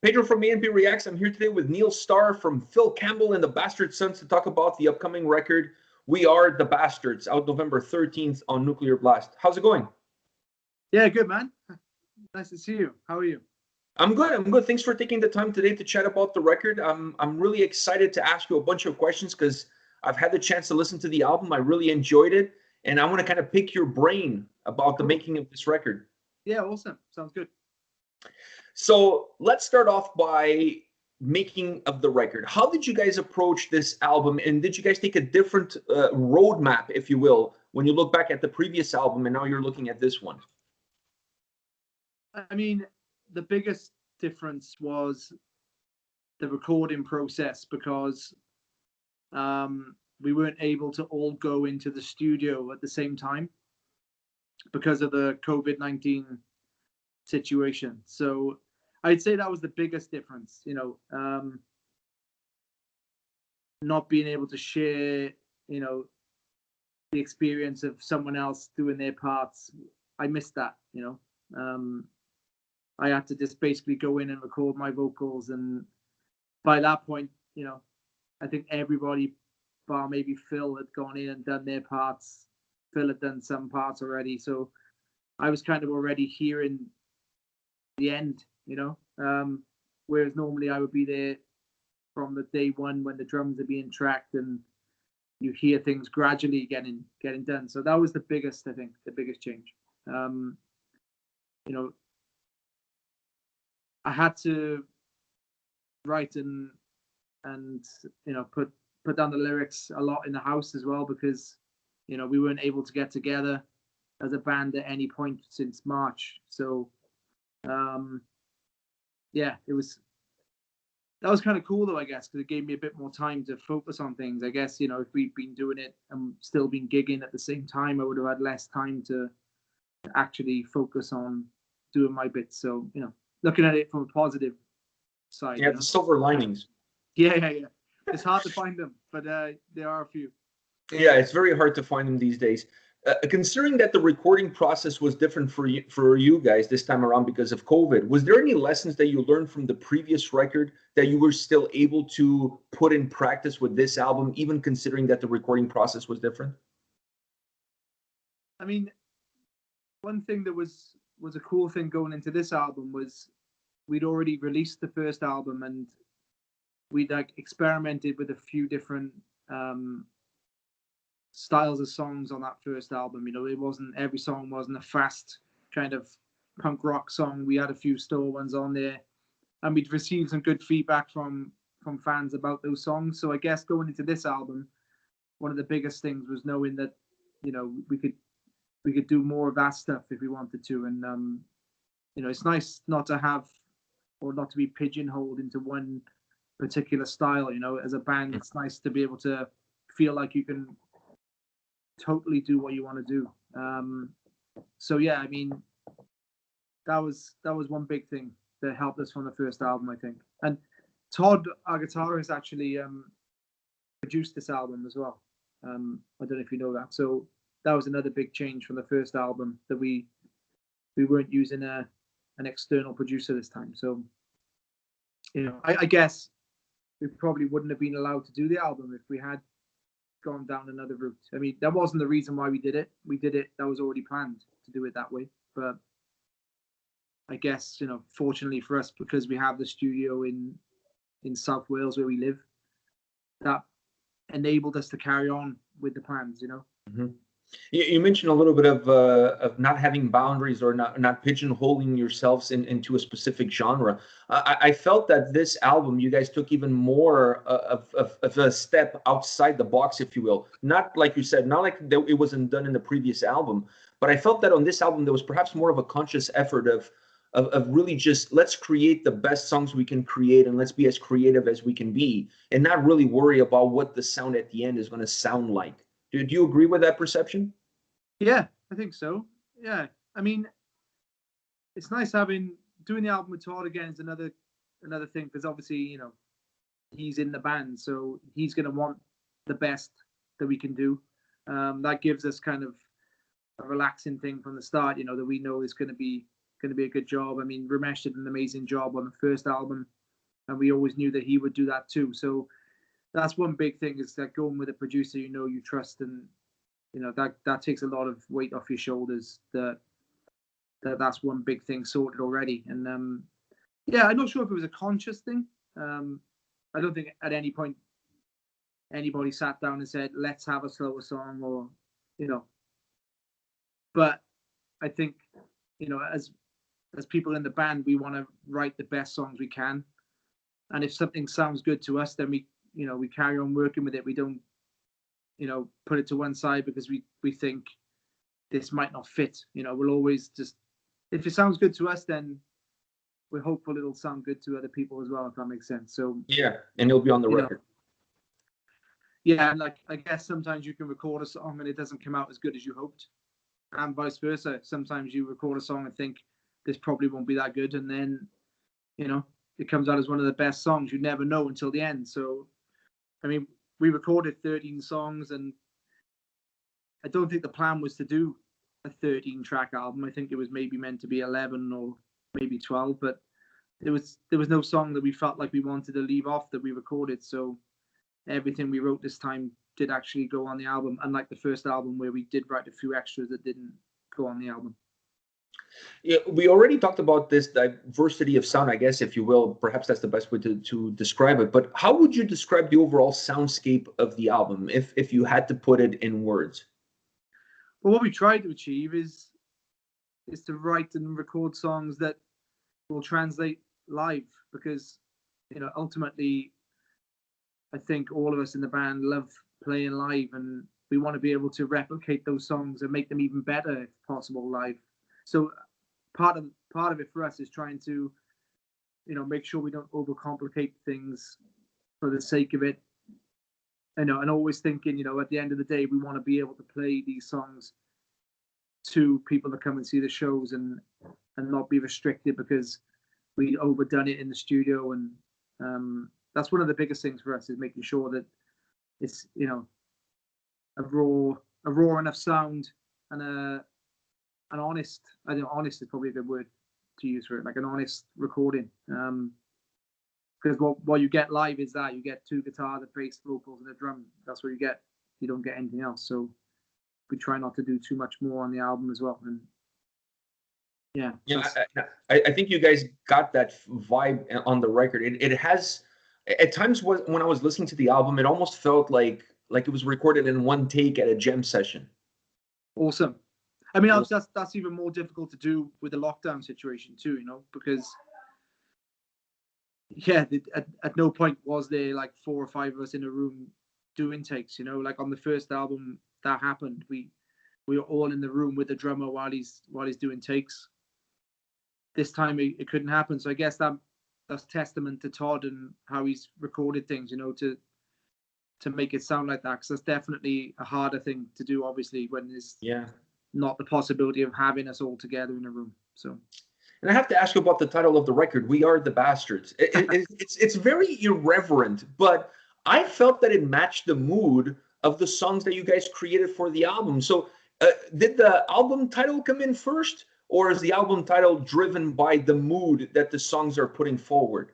Pedro from A&P-REACTS. I'm here today with Neil Starr from Phil Campbell and the Bastard Sons to talk about the upcoming record, We Are the Bastards, out November 13th on Nuclear Blast. How's it going? Yeah, good, man. Nice to see you. How are you? I'm good. I'm good. Thanks for taking the time today to chat about the record. I'm really excited to ask you a bunch of questions because I've had the chance to listen to the album. I really enjoyed it, and I want to kind of pick your brain about the making of this record. Yeah, awesome. Sounds good. So let's start off by making of the record. How did you guys approach this album, and did you guys take a different roadmap, if you will, when you look back at the previous album and now you're looking at this one? I mean, the biggest difference was the recording process because we weren't able to all go into the studio at the same time because of the COVID-19 situation. So I'd say that was the biggest difference, not being able to share, the experience of someone else doing their parts. I missed that, I had to just basically go in and record my vocals. And by that point, I think everybody, bar maybe Phil, had gone in and done their parts. Phil had done some parts already. So I was kind of already hearing the end, whereas normally I would be there from the day one when the drums are being tracked and you hear things gradually getting done. So that was the biggest change. I had to write and put down the lyrics a lot in the house as well because we weren't able to get together as a band at any point since March. So that was kind of cool though, I guess, because it gave me a bit more time to focus on things. I guess if we'd been doing it and still been gigging at the same time, I would have had less time to actually focus on doing my bits. So looking at it from a positive side. Yeah, the silver linings. Yeah. It's hard to find them, but there are a few. Yeah, it's very hard to find them these days. Considering that the recording process was different for you guys this time around because of COVID, was there any lessons that you learned from the previous record that you were still able to put in practice with this album, even considering that the recording process was different? I mean, one thing that was a cool thing going into this album was we'd already released the first album and we'd experimented with a few different styles of songs on that first album. Every song wasn't a fast kind of punk rock song. We had a few slower ones on there, and we'd received some good feedback from fans about those songs. So I guess going into this album, one of the biggest things was knowing that we could do more of that stuff if we wanted to. And it's nice not to have or not to be pigeonholed into one particular style. As a band, it's nice to be able to feel like you can totally do what you want to do. So yeah, I mean, that was one big thing that helped us from the first album, I think. And Todd, our guitarist, actually produced this album as well. I don't know if you know that. So that was another big change from the first album, that we weren't using an external producer this time. So I guess we probably wouldn't have been allowed to do the album if we had gone down another route. I mean, that wasn't the reason why we did it. That was already planned to do it that way. But I guess, fortunately for us, because we have the studio in South Wales where we live, that enabled us to carry on with the plans, Mm-hmm. You mentioned a little bit of not having boundaries or not pigeonholing yourselves into a specific genre. I felt that this album, you guys took even more of a step outside the box, if you will. Not like you said, not like it wasn't done in the previous album, but I felt that on this album there was perhaps more of a conscious effort of really just let's create the best songs we can create and let's be as creative as we can be, and not really worry about what the sound at the end is going to sound like. Do you agree with that perception? Yeah, I think so. Yeah, I mean, it's nice doing the album with Todd again is another thing, because obviously he's in the band, so he's going to want the best that we can do. That gives us kind of a relaxing thing from the start, that we know is going to be going to be a good job. I mean, Ramesh did an amazing job on the first album, and we always knew that he would do that too. So that's one big thing, is that going with a producer you trust, and that takes a lot of weight off your shoulders. That's one big thing sorted already. And I'm not sure if it was a conscious thing. I don't think at any point anybody sat down and said, let's have a slower song, or but I think as people in the band, we want to write the best songs we can, and if something sounds good to us, then we carry on working with it. We don't put it to one side because we think this might not fit. We'll always just, if it sounds good to us, then we're hopeful it'll sound good to other people as well, if that makes sense. So yeah, and it'll be on the record. Yeah, and like, I guess sometimes you can record a song and it doesn't come out as good as you hoped, and vice versa. Sometimes you record a song and think this probably won't be that good, and then it comes out as one of the best songs. You never know until the end. So I mean, we recorded 13 songs, and I don't think the plan was to do a 13-track album. I think it was maybe meant to be 11 or maybe 12, but there was no song that we felt like we wanted to leave off that we recorded. So everything we wrote this time did actually go on the album, unlike the first album where we did write a few extras that didn't go on the album. Yeah, we already talked about this diversity of sound, I guess, if you will. Perhaps that's the best way to describe it. But how would you describe the overall soundscape of the album if you had to put it in words? Well, what we tried to achieve is to write and record songs that will translate live, because ultimately I think all of us in the band love playing live, and we want to be able to replicate those songs and make them even better if possible live. So part of it for us is trying to make sure we don't overcomplicate things for the sake of it, and always thinking at the end of the day we want to be able to play these songs to people that come and see the shows, and not be restricted because we overdone it in the studio. And that's one of the biggest things for us, is making sure that it's a raw enough sound, and an honest, I think honest is probably a good word to use for it, like an honest recording. Because what you get live is that you get two guitars, a bass, vocals, and a drum. That's what you get. You don't get anything else. So we try not to do too much more on the album as well. And yeah, I think you guys got that vibe on the record. It has, at times when I was listening to the album, it almost felt like it was recorded in one take at a jam session. Awesome. I mean, that's even more difficult to do with the lockdown situation too, because at no point was there like 4 or 5 of us in a room doing takes. Like on the first album that happened, we were all in the room with the drummer while he's doing takes. This time it couldn't happen, so I guess that's testament to Todd and how he's recorded things, to make it sound like that, because that's definitely a harder thing to do, obviously, when there's not the possibility of having us all together in a room. So, and I have to ask you about the title of the record, "We Are the Bastards." It's very irreverent, but I felt that it matched the mood of the songs that you guys created for the album. So did the album title come in first, or is the album title driven by the mood that the songs are putting forward?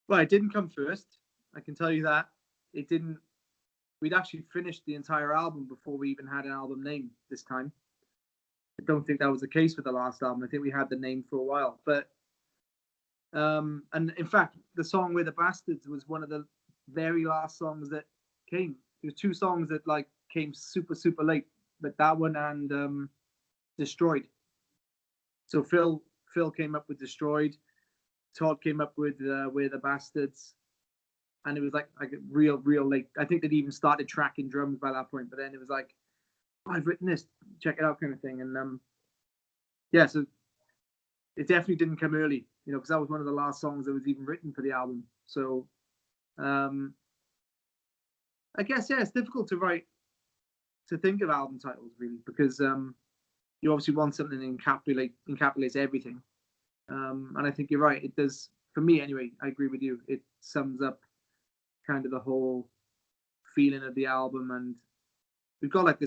Well, it didn't come first, I can tell you that. It didn't. We'd actually finished the entire album before we even had an album name this time. I don't think that was the case with the last album. I think we had the name for a while. But and in fact, the song "We're the Bastards" was one of the very last songs that came. There were 2 songs that came super, super late, but that one and "Destroyed." So Phil came up with "Destroyed." Todd came up with "We're the Bastards." And it was like real late. I think they'd even started tracking drums by that point. But then it was like, oh, I've written this, check it out, kind of thing. And so it definitely didn't come early, because that was one of the last songs that was even written for the album. So I guess it's difficult to think of album titles, really, because you obviously want something that encapsulates everything. And I think you're right. It does, for me anyway. I agree with you. It sums up kind of the whole feeling of the album, and we've got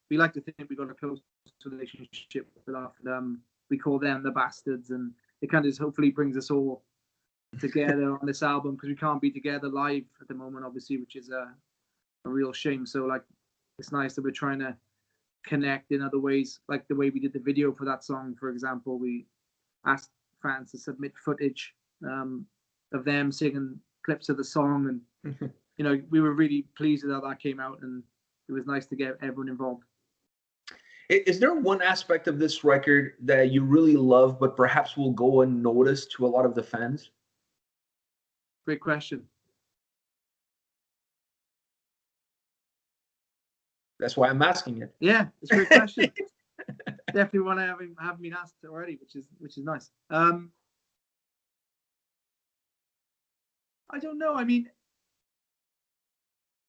we like to think we've got a close relationship with we call them the bastards, and it kind of just hopefully brings us all together on this album, because we can't be together live at the moment, obviously, which is a real shame. So like, it's nice that we're trying to connect in other ways, like the way we did the video for that song, for example. We asked fans to submit footage of them singing clips of the song, and you know, we were really pleased with how that came out, and it was nice to get everyone involved. Is there one aspect of this record that you really love, but perhaps will go unnoticed to a lot of the fans? Great question. That's why I'm asking it. Yeah, it's a great question. Definitely one I haven't been asked already, which is nice. I don't know. I mean,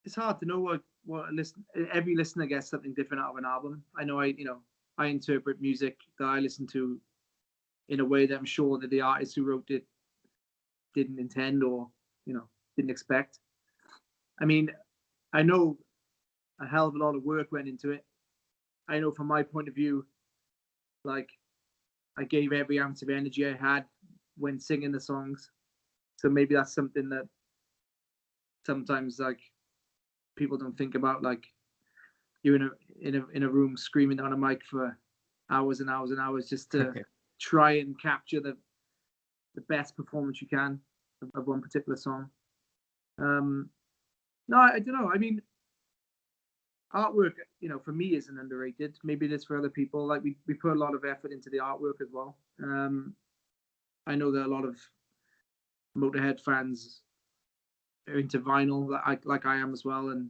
it's hard to know what every listener gets something different out of an album. I know I interpret music that I listen to in a way that I'm sure that the artist who wrote it didn't intend, or didn't expect. I mean, I know a hell of a lot of work went into it. I know from my point of view, like, I gave every ounce of energy I had when singing the songs. So maybe that's something that sometimes, like, people don't think about. Like, you're in a room screaming on a mic for hours and hours and hours just to try and capture the best performance you can of one particular song. No, I don't know. I mean, artwork, for me, isn't underrated. Maybe it is for other people. Like, we put a lot of effort into the artwork as well. I know that a lot of Motorhead fans are into vinyl, like I am as well, and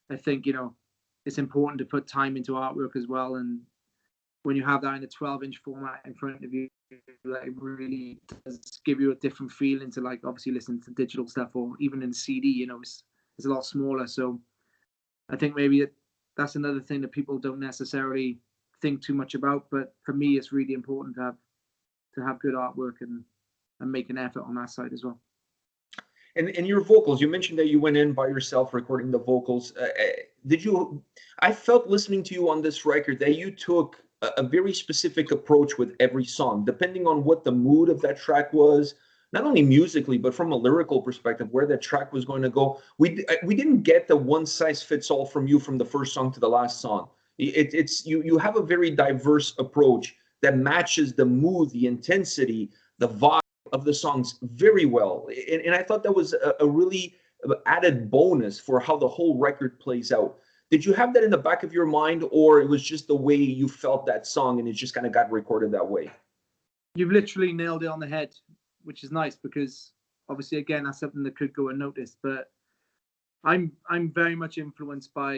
I think it's important to put time into artwork as well. And when you have that in a 12-inch format in front of you, like, it really does give you a different feeling to, like, obviously listening to digital stuff, or even in CD. It's a lot smaller. So I think maybe that's another thing that people don't necessarily think too much about. But for me, it's really important to have good artwork and make an effort on that side as well. And your vocals, you mentioned that you went in by yourself recording the vocals. I felt listening to you on this record that you took a very specific approach with every song, depending on what the mood of that track was, not only musically, but from a lyrical perspective, where that track was going to go. We didn't get the one size fits all from you from the first song to the last song. You have a very diverse approach that matches the mood, the intensity, the vibe of the songs very well. And I thought that was a really added bonus for how the whole record plays out. Did you have that in the back of your mind, or it was just the way you felt that song and it just kind of got recorded that way? You've literally nailed it on the head, which is nice, because obviously, again, that's something that could go unnoticed. But I'm very much influenced by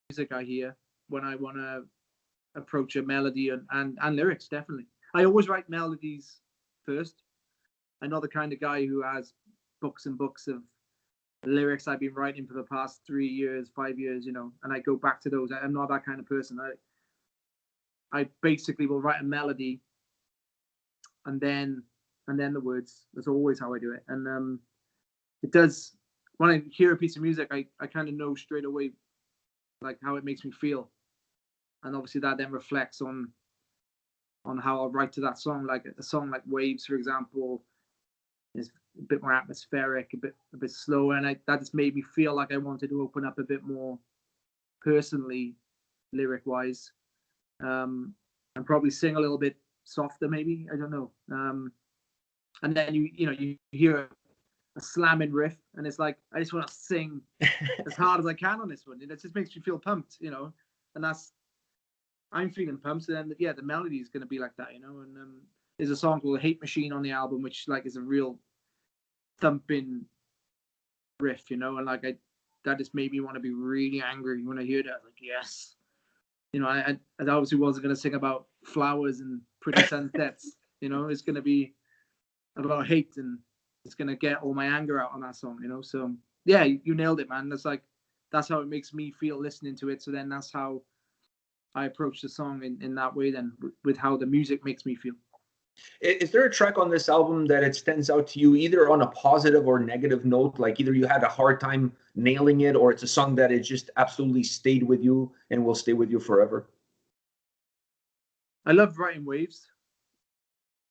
music I hear when I want to approach a melody and lyrics. Definitely, I always write melodies first. I'm not the kind of guy who has books and books of lyrics I've been writing for the past 3 years, 5 years, and I go back to those. I'm not that kind of person. I basically will write a melody and then the words. That's always how I do it. And it does, when I hear a piece of music, I kind of know straight away, like, how it makes me feel. And obviously that then reflects on how I'll write to that song. Like a song like Waves, for example, is a bit more atmospheric, a bit slower, and that just made me feel like I wanted to open up a bit more personally, lyric wise, and probably sing a little bit softer, maybe. I don't know. And then you hear a slamming riff, and it's like, I just want to sing as hard as I can on this one. It just makes me feel pumped, and I'm feeling pumped. So then, the melody is going to be like that, And there's a song called "Hate Machine" on the album, which, like, is a real thumping riff, and like, that just made me want to be really angry when I heard it. I was like, yes, I obviously wasn't going to sing about flowers and pretty sunsets. It's going to be about hate, and it's going to get all my anger out on that song. So yeah, you nailed it, man. That's how it makes me feel listening to it. So then that's how I approach the song in that way, then, with how the music makes me feel. Is there a track on this album that it stands out to you, either on a positive or negative note? Like, either you had a hard time nailing it, or it's a song that it just absolutely stayed with you and will stay with you forever? I love writing Waves.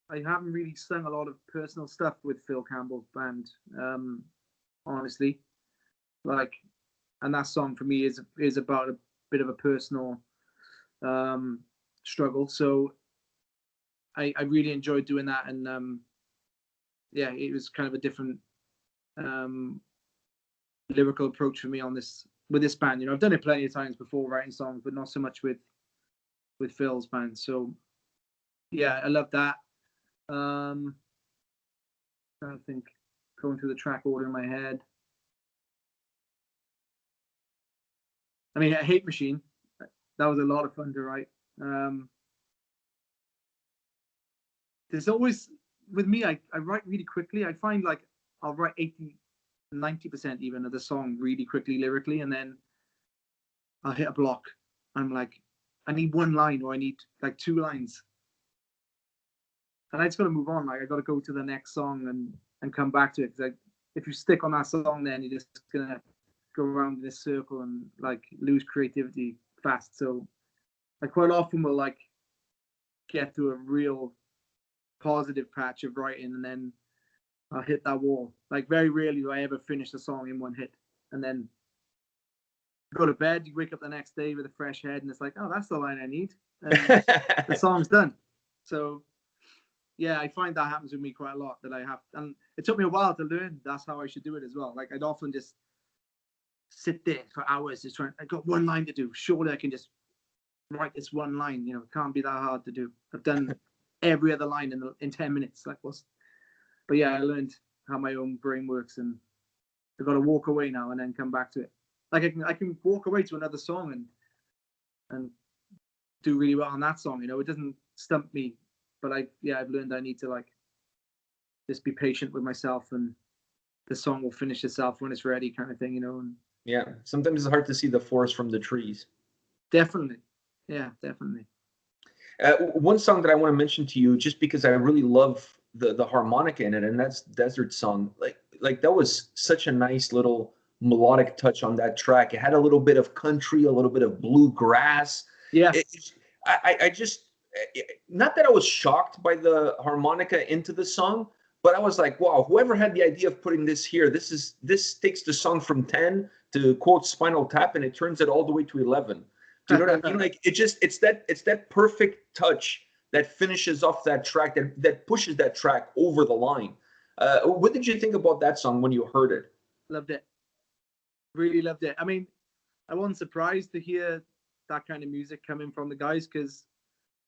I haven't really sung a lot of personal stuff with Phil Campbell's band, honestly. Like, and that song for me is about a bit of a personal struggle. So I really enjoyed doing that, and yeah, it was kind of a different lyrical approach for me on this with this band. You know, I've done it plenty of times before writing songs, but not so much with Phil's band. So yeah, I love that. I think going through the track order in my head. I mean, Hate Machine, that was a lot of fun to write. There's always, with me, I write really quickly. I find like I'll write 80-90% even of the song really quickly lyrically, and then I'll hit a block. I'm like, I need one line, or I need like 2 lines. And I just got to move on. Like, I got to go to the next song and come back to it. Because if you stick on that song, then you're just going to go around in this circle and like lose creativity fast. So I quite often will like get to a real positive patch of writing, and then I'll hit that wall. Like, very rarely do I ever finish a song in one hit. And then go to bed, you wake up the next day with a fresh head, and it's like, oh, that's the line I need. And the song's done. So yeah, I find that happens with me quite a lot, that I have, and it took me a while to learn that's how I should do it as well. Like, I'd often just sit there for hours just trying, I got one line to do. Surely I can just write this one line, you know, it can't be that hard to do. I've done every other line in 10 minutes. Like, what's, but yeah, I learned how my own brain works, and I've got to walk away now and then come back to it. Like, I can walk away to another song and do really well on that song, you know, it doesn't stump me. But I've learned I need to like just be patient with myself, and the song will finish itself when it's ready, kind of thing, you know. And yeah, sometimes it's hard to see the forest from the trees. definitely, yeah, definitely. One song that I want to mention to you, just because I really love the harmonica in it, and that's Desert Song. Like that was such a nice little melodic touch on that track. It had a little bit of country, a little bit of bluegrass. Yeah. I just, not that I was shocked by the harmonica into the song, but I was like, wow, whoever had the idea of putting this here, this takes the song from 10 to quote Spinal Tap, and it turns it all the way to 11. Do you know what I mean? Like, it's that perfect touch that finishes off that track, that pushes that track over the line. What did you think about that song when you heard it? Loved it. Really loved it. I mean, I wasn't surprised to hear that kind of music coming from the guys, because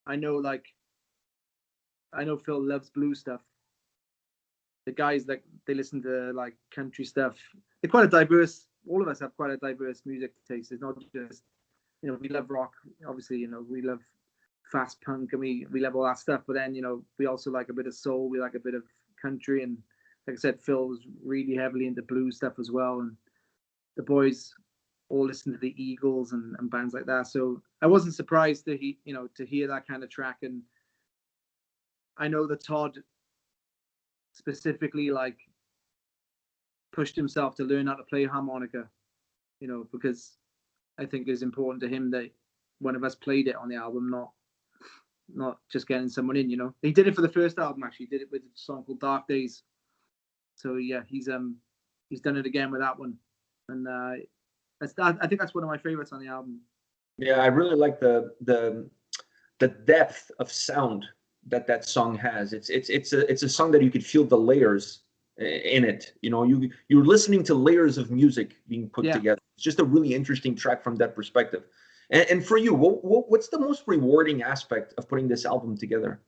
I know Phil loves blues stuff. The guys, like, they listen to like country stuff. They're quite a diverse. All of us have quite a diverse music taste. It's not just, you know, we love rock, obviously, you know, we love fast punk, and we love all that stuff. But then, you know, we also like a bit of soul, we like a bit of country, and like I said, Phil was really heavily into blues stuff as well. And the boys all listen to the Eagles and bands like that. So I wasn't surprised to hear that kind of track. And I know that Todd specifically like pushed himself to learn how to play harmonica, you know, because I think it's important to him that one of us played it on the album, not just getting someone in, you know. He did it for the first album, actually. He did it with a song called Dark Days. So yeah, he's done it again with that one. And I think that's one of my favorites on the album. Yeah, I really like the depth of sound that song has. It's a song that you could feel the layers in it. You know, you're listening to layers of music being put together. It's just a really interesting track from that perspective. And for you, what's the most rewarding aspect of putting this album together?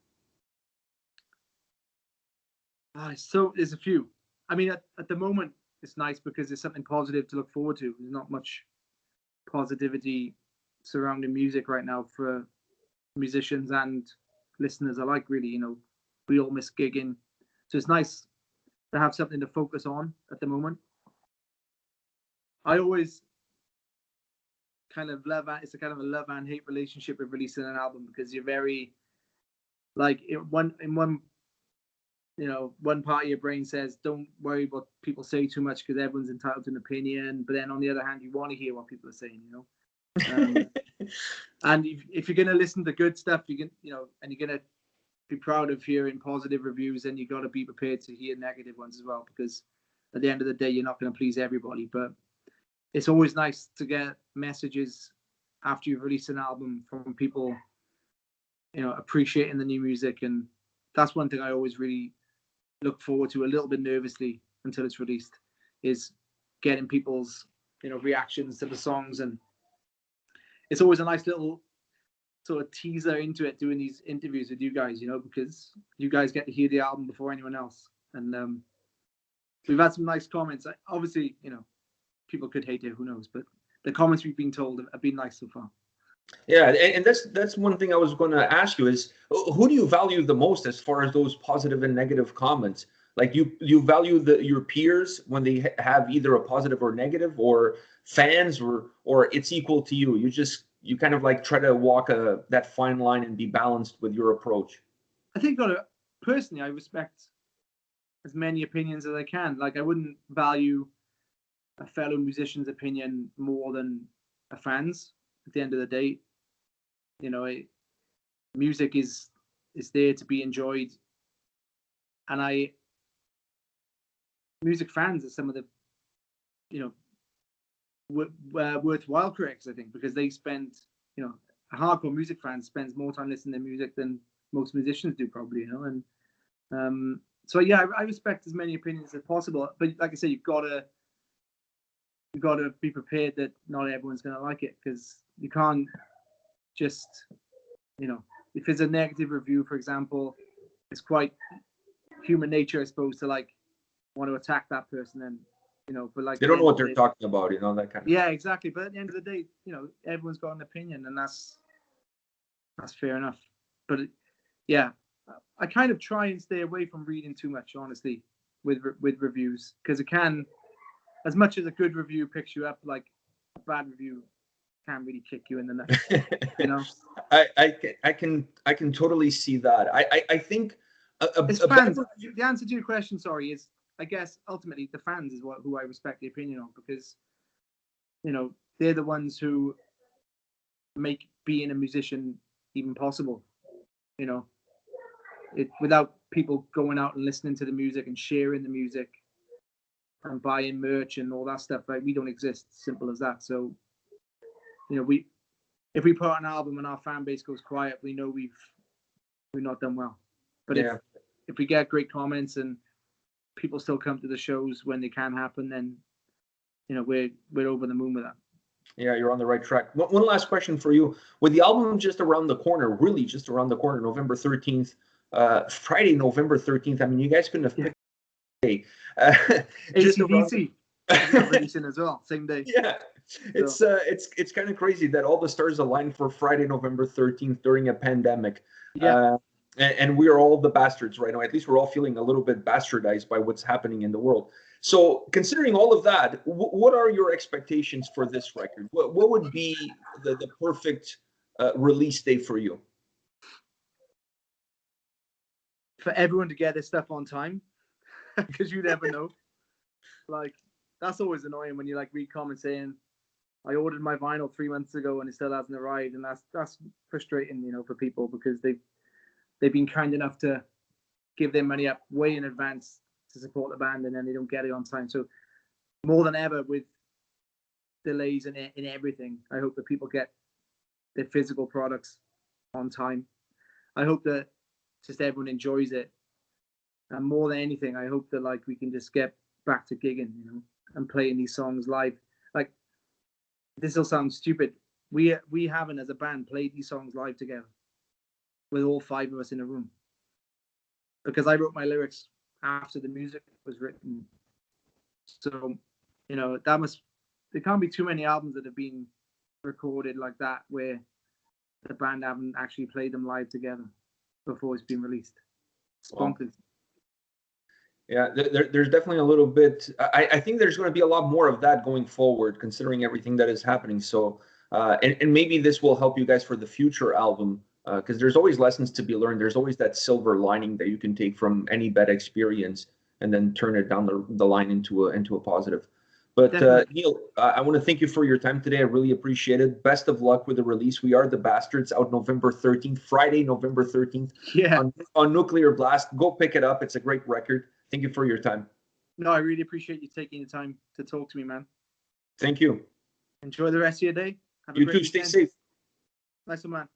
So there's a few. I mean, at the moment, it's nice because there's something positive to look forward to. There's not much positivity surrounding music right now for musicians and listeners alike, really. You know, we all miss gigging. So it's nice to have something to focus on at the moment. I always kind of it's a kind of a love and hate relationship with releasing an album, because you're very, like, in one part of your brain says, don't worry what people say too much, because everyone's entitled to an opinion. But then on the other hand, you want to hear what people are saying, you know. And if you're going to listen to good stuff, and you're going to be proud of hearing positive reviews, then you got to be prepared to hear negative ones as well, because at the end of the day, you're not going to please everybody. But it's always nice to get messages after you've released an album from people, you know, appreciating the new music. And that's one thing I always really look forward to, a little bit nervously until it's released, is getting people's, you know, reactions to the songs. And it's always a nice little sort of teaser into it, doing these interviews with you guys, you know, because you guys get to hear the album before anyone else. And we've had some nice comments. Obviously, you know, people could hate it, who knows, but the comments we've been told have been nice so far. Yeah, and that's one thing I was going to ask you is, who do you value the most as far as those positive and negative comments? Like you value your peers when they have either a positive or negative, or fans, or it's equal to you. You kind of like try to walk that fine line and be balanced with your approach. I think personally, I respect as many opinions as I can. Like, I wouldn't value a fellow musician's opinion more than a fan's. At the end of the day, you know, music is there to be enjoyed, and music fans are some of the, you know, worthwhile critics, I think, because they spend, you know, a hardcore music fan spends more time listening to music than most musicians do, probably, you know. And so yeah, I respect as many opinions as possible, but like I say, you've got to be prepared that not everyone's going to like it, because you can't just, you know, if it's a negative review, for example, it's quite human nature, I suppose, to like want to attack that person, and, you know, but like, they don't know what they're talking about, you know, that kind of. Yeah, exactly. But at the end of the day, you know, everyone's got an opinion, and that's fair enough. But yeah, I kind of try and stay away from reading too much, honestly, with reviews, because it can, as much as a good review picks you up, like a bad review can really kick you in the nuts. You know, I can totally see that. I think it's fans. The answer to your question, sorry, is, I guess ultimately the fans is who I respect the opinion of, because, you know, they're the ones who make being a musician even possible. You know, without people going out and listening to the music and sharing the music and buying merch and all that stuff, like, we don't exist. Simple as that. So, you know, if we put out an album and our fan base goes quiet, we know we've not done well. But yeah, if we get great comments and people still come to the shows when they can happen, then, you know, we're over the moon with that. Yeah, you're on the right track. One last question for you. With the album just around the corner, really just around the corner, November 13th, Friday, November 13th. I mean, you guys couldn't have picked a day. AC/DC releasing as well, same day. Yeah, it's kind of crazy that all the stars aligned for Friday, November 13th during a pandemic. Yeah. And we are all the bastards right now. At least we're all feeling a little bit bastardized by what's happening in the world. So, considering all of that, what are your expectations for this record? What would be the perfect release day for you? For everyone to get this stuff on time, because you never know. Like, that's always annoying when you like read comments saying, I ordered my vinyl 3 months ago and it still hasn't arrived, and that's frustrating, you know, for people, because they've been kind enough to give their money up way in advance to support the band, and then they don't get it on time. So more than ever, with delays in everything, I hope that people get their physical products on time. I hope that just everyone enjoys it, and more than anything, I hope that like we can just get back to gigging, you know, and playing these songs live. Like, this will sound stupid, we haven't as a band played these songs live together with all 5 of us in a room, because I wrote my lyrics after the music was written. So, you know, there can't be too many albums that have been recorded like that where the band haven't actually played them live together before it's been released. It's bonkers. Yeah, there's definitely a little bit. I think there's going to be a lot more of that going forward, considering everything that is happening. So, and maybe this will help you guys for the future album, because there's always lessons to be learned. There's always that silver lining that you can take from any bad experience and then turn it down the line into a positive. But Definitely. Neil, I want to thank you for your time today. I really appreciate it. Best of luck with the release. We Are the Bastards, out November 13th, Friday, November 13th, Yeah. on Nuclear Blast. Go pick it up. It's a great record. Thank you for your time. No, I really appreciate you taking the time to talk to me, man. Thank you. Enjoy the rest of your day. Have a You great too. Stay weekend. safe. Nice one, man.